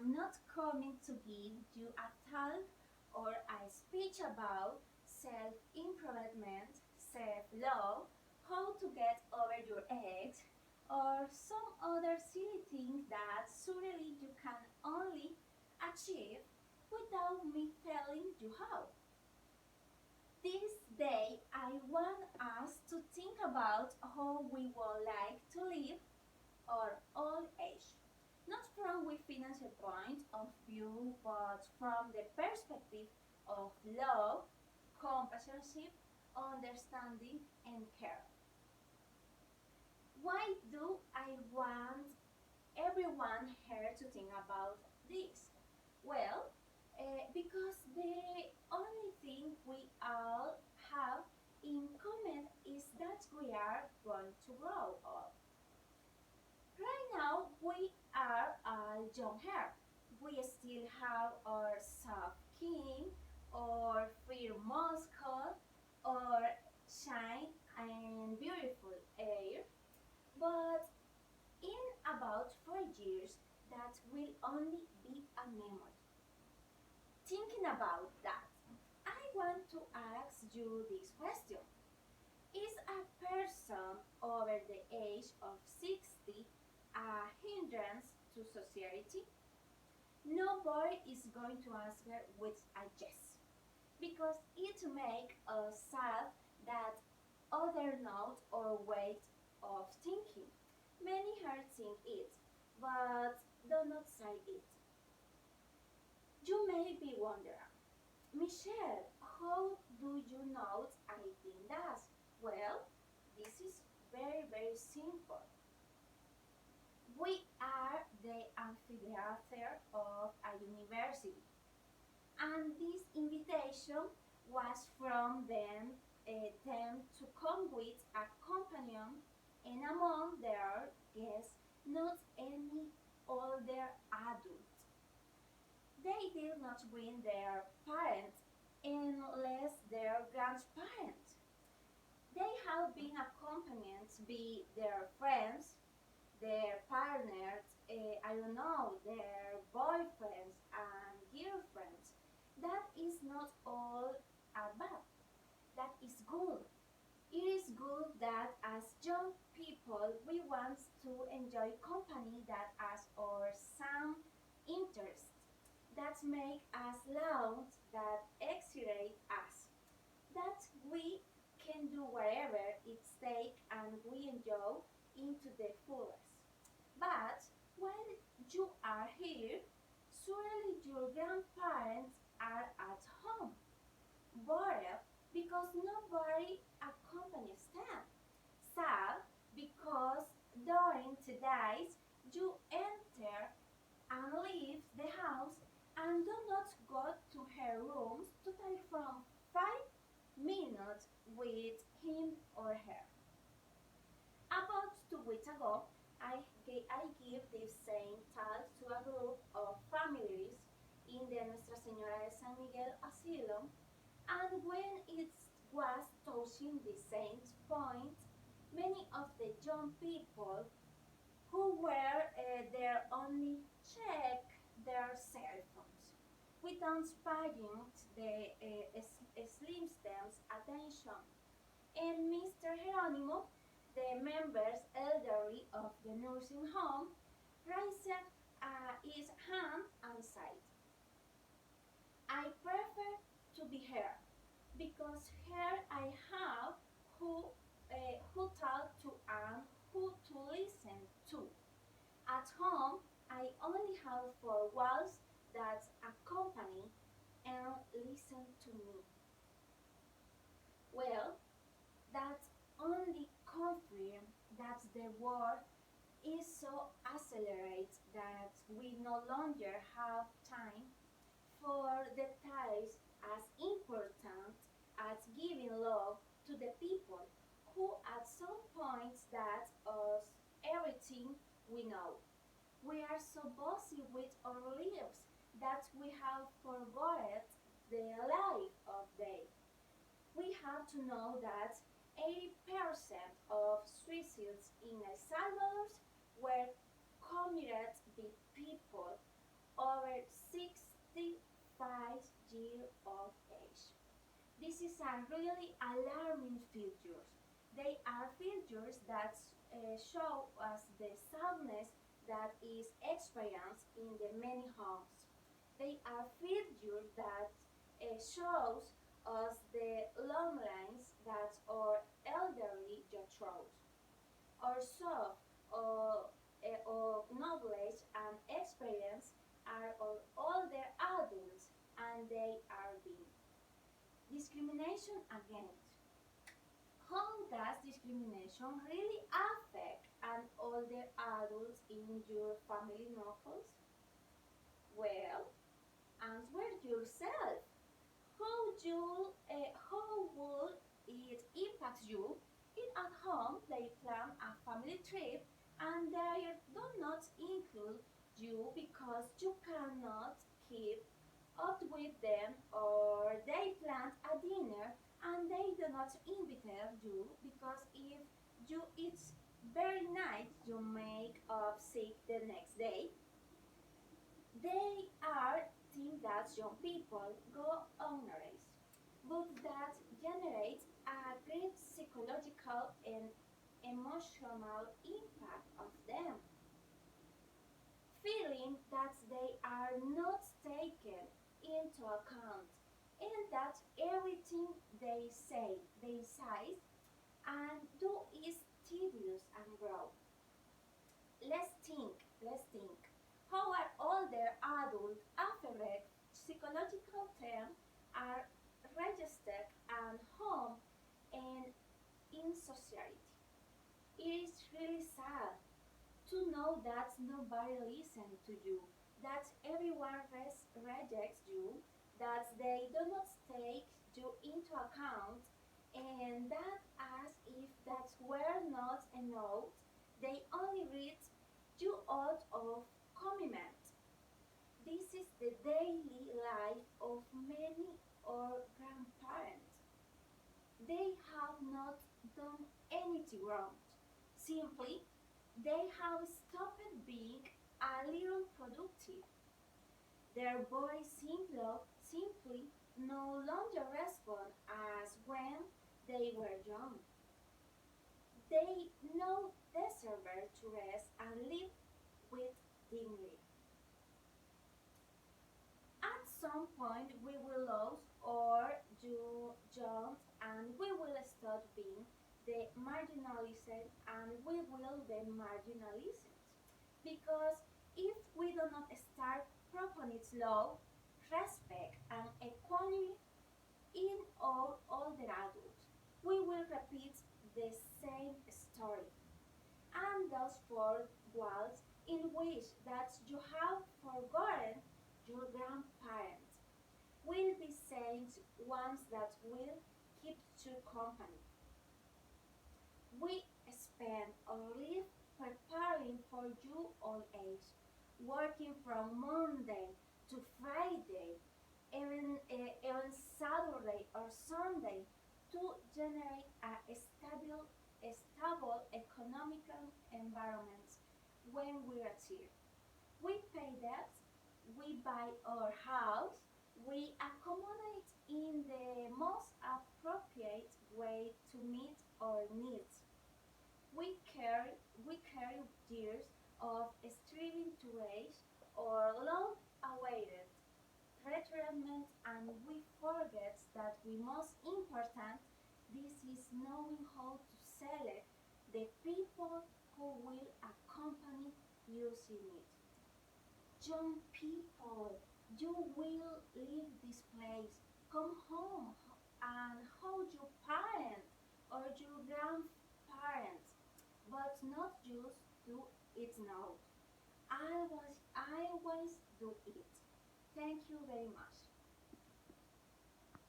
am not coming to give you a talk or a speech about self improvement, self love, how to get over your ex, or some other silly thing that surely you can only achieve without me telling you how. This day, I want us to think about how we would like to live our old age. Not from a financial point of view, but from the perspective of love, compassion, understanding, and care. Why do I want everyone here to think about this? Well, because the only thing we all have in common is that we are going to grow up. Right now, we are all young here. We still have our soft skin, our fair muscle, our shine and beautiful hair, but in about 4 years, that will only be a memory. Thinking about that, I want to ask you this question. Is a person over the age of 60 a hindrance to society? Nobody is going to answer with a yes, because it makes us sad that other note or way of thinking. Many here think it, but do not say it. You may be wondering, Michelle, how do you know I think that? Well, this is very simple. We are the amphitheater of a university, and this invitation was from them to come with a companion, and among their guests, not any older adult. They did not bring their parents unless their grandparents. They have been accompanied by their friends, their partners, I don't know, their boyfriends and girlfriends. That is not all bad. That is good. It is good that as young people we want to enjoy company that has our same interests, that make us loud, that excite us, that we can do whatever it takes and we enjoy into the fullest. But when you are here, surely your grandparents are at home, bored because nobody accompanies them, sad because during the days you enter and leave the house and do not go to her rooms to take from 5 minutes with him or her. About 2 weeks ago, I give this same talk to a group of families in the Nuestra Señora de San Miguel Asylum, and when it was touching the same point, many of the young people who were there only check their cell phones without paying the slim STEM's attention. And Mr. Geronimo, the members elderly of the nursing home, raised his hand and said, I prefer to be here because here I have who, who talk to and who to listen to. At home, I only have four walls that accompany and listen to me. Well, that only confirms that the world is so accelerated that we no longer have time for details as important as giving love to the people who at some point that us everything we know. We are so busy with our lives that we have forgotten the life of day. We have to know that 80% of suicides in El Salvador were committed by people over 65 years of age. This is a really alarming figures. They are figures that show us the sadness that is experienced in the many homes. They are figures that shows us the loneliness that our elderly through. Also, knowledge and experience are of older adults and they are being discrimination against. How does discrimination really affect an older adult in your family knuckles? Well, answer yourself. How will it impact you if at home they plan a family trip and they do not include you because you cannot keep up with them, or they plan a dinner and they do not invite you because if you eat very night you make up sick the next day. They are things that young people go unnoticed, but that generates a great psychological and emotional impact of them, feeling that they are not taken into account and that everything they say and do is tedious and grow. Let's think. How are older adult affect psychological terms are registered at home and in society? It is really sad to know that nobody listens to you, that everyone rejects you, that they do not take you into account, and that as if that were not enough, they only read you out of commitment. This is the daily life of many or grandparents. They have not done anything wrong. Simply, they have stopped being a little productive. Their bodies simply no longer respond as when they were young. They now deserve to rest and live with dignity. At some point, we will lose our jobs and we will start being the marginalized and we will be marginalized. Because if we do not start properly love, respect, and equality in all older adults, we will repeat the same story. And those four walls in which that you have forgotten your grandparents will be saints ones that will keep you company. We spend our life preparing for your old age, working from Monday to Friday, even Saturday or Sunday to generate a stable economical environment when we are here. We pay debts, we buy our house, we accommodate in the most appropriate way to meet our needs. We carry years of striving to raise our long awaited retirement and we forget that the most important this is knowing how to select the people who will accompany you in it. Young people, you will leave this place, come home and hold your parents or your grandparents, but not just do it now. I always do it. Thank you very much.